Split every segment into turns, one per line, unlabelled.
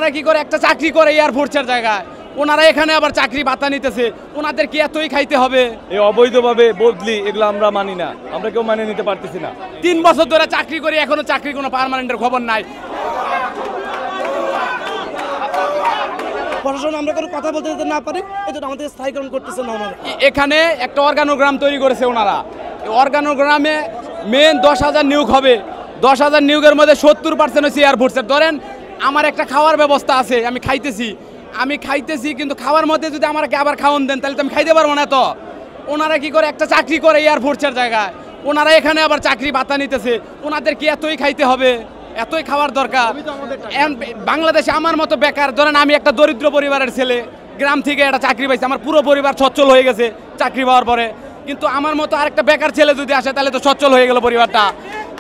ওনারা কি করে একটা চাকরি করে এয়ারফোর্সের জায়গায়, ওনারা এখানে আবার চাকরি ভাতা নিতেছে, ওনাদের কি এতই খাইতে হবে?
এই অবৈধভাবে বদলি এগুলো আমরা মানি না, আমরা কেউ মানে নিতে পারতেছি না।
3 বছর ধরে চাকরি করে এখনো চাকরি কোনো পার্মানেন্টের খবর নাই।
প্রশাসন আমরা কোনো কথা বলতে না পারি, এই জন্য আমাদের স্থায়ীকরণ করতেছে না। ওনারা
এখানে একটা অর্গানোগ্রাম তৈরি করেছে ওনারা। এই অর্গানোগ্রামে মেন 10,000 নিয়োগ হবে। 10,000 নিয়োগের মধ্যে 70% হচ্ছে এয়ারফোর্সের। ধরেন আমার একটা খাওয়ার ব্যবস্থা আছে, আমি খাইতেছি কিন্তু খাওয়ার মধ্যে যদি আমাকে আবার খাওয়ান দেন তাহলে তো আমি খাইতে পারবো না। তো ওনারা কি করে একটা চাকরি করে এয়ারফোর্সের জায়গায়, ওনারা এখানে আবার চাকরি ভাতা নিতেছে, ওনাদের কি এতই খাইতে হবে? এতই খাওয়ার দরকার? বাংলাদেশে আমার মতো বেকার, ধরেন আমি একটা দরিদ্র পরিবারের ছেলে, গ্রাম থেকে একটা চাকরি পাইছি, আমার পুরো পরিবার সচ্ছল হয়ে গেছে চাকরি পাওয়ার পরে। কিন্তু আমার মতো আরেকটা বেকার ছেলে যদি আসে তাহলে তো সচ্ছল হয়ে গেল পরিবারটা।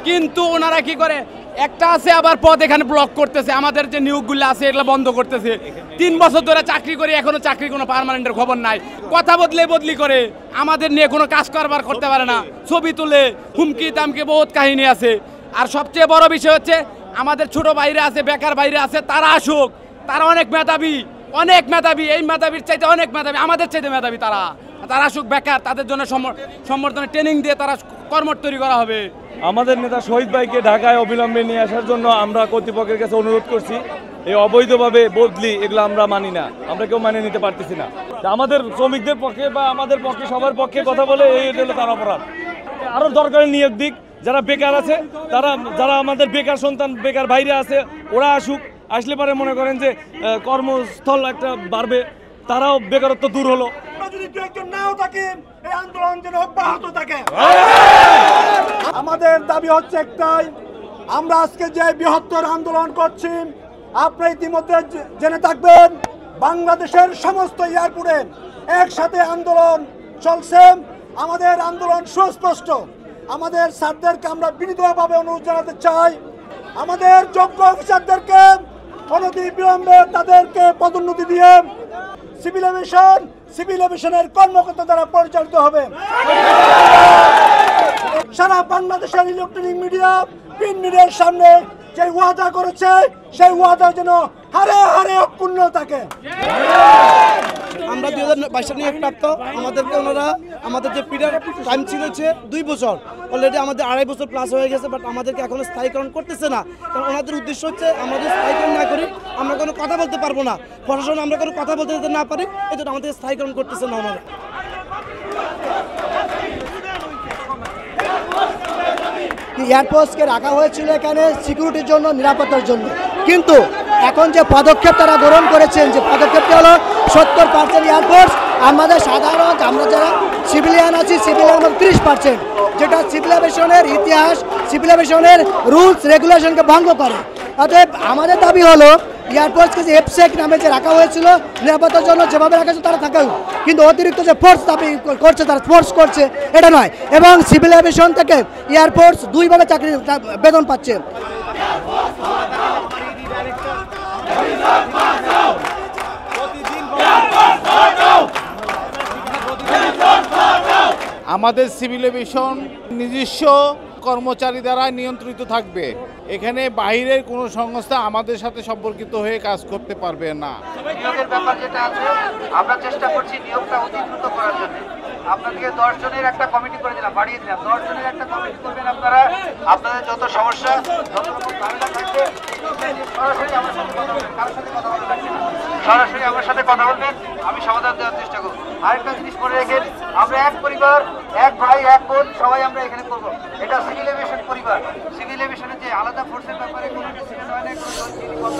কিন্তু ওনারা কি করে, একটা আছে আবার পদ এখানে ব্লক করতেছে, আমাদের যে নিয়োগগুলো আছে এগুলো বন্ধ করতেছে। 3 বছর ধরে চাকরি করি, এখনো চাকরি কোনো পার্মানেন্টের খবর নাই। কথা বদলি করে আমাদের নিয়ে কোনো কাজ কারবার করতে পারে না, ছবি তুলে হুমকি দামকি বহুত কাহিনী আছে। আর সবচেয়ে বড় বিষয় হচ্ছে আমাদের ছোট ভাইরা আছে, বেকার ভাইরা আছে, তারা আসুক, তারা অনেক মেধাবী, এই মেধাবীর চাইতে অনেক মেধাবী, আমাদের চাইতে মেধাবী। তারা আসুক, বেকার, তাদের জন্য সম্বর্ধনা ট্রেনিং দিয়ে তারা কর্মঠ তৈরি করা হবে।
আমাদের নেতা শহীদ ভাইকে ঢাকায় অবিলম্বে নিয়ে আসার জন্য আমরা কর্তৃপক্ষের কাছে অনুরোধ করছি। এই অবৈধভাবে বদলি এগুলো আমরা মানি না, আমরা কেউ মানে নিতে পারতেছি না। আমাদের শ্রমিকদের পক্ষে বা আমাদের পক্ষে সবার পক্ষে কথা বলে এই হলো তার অপরাধ। আরও দরকারি নিয়োগ দিক, যারা বেকার আছে যারা আমাদের বেকার সন্তান, বেকার ভাইরা আছে, ওরা আসুক। আসলে পরে মনে করেন যে কর্মস্থল একটা বাড়বে, তারাও বেকারত্ব দূর হলো।
যদি দু একজন নাও থাকে, এই আন্দোলন যেন অব্যাহত থাকে। আমাদের দাবি হচ্ছে একটাই, আমরা আজকে যে বৃহত্তর আন্দোলন করছি, আপনি ইতিমধ্যে জেনে থাকবেন বাংলাদেশের সমস্ত এয়ারপোর্টে একসাথে আন্দোলন চলছে। আমাদের আন্দোলন সুস্পষ্ট। আমাদের স্যারদেরকে আমরা বিনীতভাবে অনুরোধ জানাতে চাই, আমাদের যোগ্য অফিসারদেরকে অনতি বিলম্বে তাদেরকে পদোন্নতি দিয়ে সিভিল এভিয়েশনের কর্মকর্তা দ্বারা পরিচালিত হবে। সারা বাংলাদেশের ইলেকট্রনিক মিডিয়া, প্রিন্ট মিডিয়ার সামনে যে ওয়াদা করেছে, সেই ওয়াদা যেন হারে হারে অক্ষুণ্ণ থাকে।
আমরা 2022 সালে নিয়োগ প্রাপ্ত, আমাদেরকে ওনারা আমাদের যে পিরিয়ড টাইম ছিল 2 বছর, অলরেডি আমাদের 2.5 বছর প্লাস হয়ে গেছে, বাট আমাদেরকে এখনো স্থায়ীকরণ করতেছে না। কারণ ওনাদের উদ্দেশ্য হচ্ছে আমরা যদি স্থায়ীকরণ না করি আমরা কোনো কথা বলতে পারবো না, প্রশাসন আমরা কোনো কথা বলতে না পারি, এই জন্য আমাদের স্থায়ীকরণ করতেছে না ওনারা।
এয়ারফোর্সকে রাখা হয়েছিল এখানে সিকিউরিটির জন্য, নিরাপত্তার জন্য, কিন্তু এখন যে পদক্ষেপ তারা গ্রহণ করেছেন, যে পদক্ষেপটি হলো 70% এয়ারফোর্স, আমাদের সাধারণ আমরা যারা সিভিলিয়ান আছি সিভিলিয়ান 30%, যেটা সিভিল এভিয়েশনের ইতিহাস, সিভিল এভিয়েশনের রুলস রেগুলেশনকে ভঙ্গ করে। অতএব আমাদের দাবি হলো এয়ারফোর্সকে যে এফসেক নামে যে রাখা হয়েছিল নিরাপত্তার জন্য, যেভাবে রাখা হয়েছিল তারা থাকুক, কিন্তু অতিরিক্ত যে ফোর্স দাবি করছে, তারা ফোর্স করছে এটা নয়। এবং সিভিল এভিয়েশন থেকে এয়ারফোর্স 2 ভাবে চাকরি বেতন পাচ্ছে।
আমাদের সিভিল এভিয়েশন নিজস্ব কর্মচারী দ্বারা নিয়ন্ত্রিত থাকবে। এখানে বাইরের কোনো সংস্থা আমাদের সাথে সম্পর্কিত হয়ে কাজ করতে পারবে না।
নিয়োগের ব্যাপার যেটা আছে, আমরা চেষ্টা করছি নিয়োগটা অতি দ্রুত করার জন্য। আপনাদেরকে 10 জনের একটা কমিটি করে দিলাম, বাড়িয়ে দিলাম। 10 জনের একটা কমিটি করবেন আপনারা। আপনাদের যত সমস্যা, যত রকম ঝামেলা থাকবে, সরাসরি আমার সাথে কথা বলবেন, কারোর সাথে কথা বলবেন, সরাসরি আমার সাথে কথা বলবেন, আমি সমাধান দেওয়ার চেষ্টা করব। আরেকটা জিনিস মনে রাখেন, আমরা এক পরিবার, এক ভাই, এক বোন, সবাই আমরা এখানে করবো। এটা সিভিল এভিয়েশন পরিবার। সিভিল এভিয়েশনের যে আলাদা ফোর্সের ব্যাপারে কোনো ডিসিশন হয় না, কোনো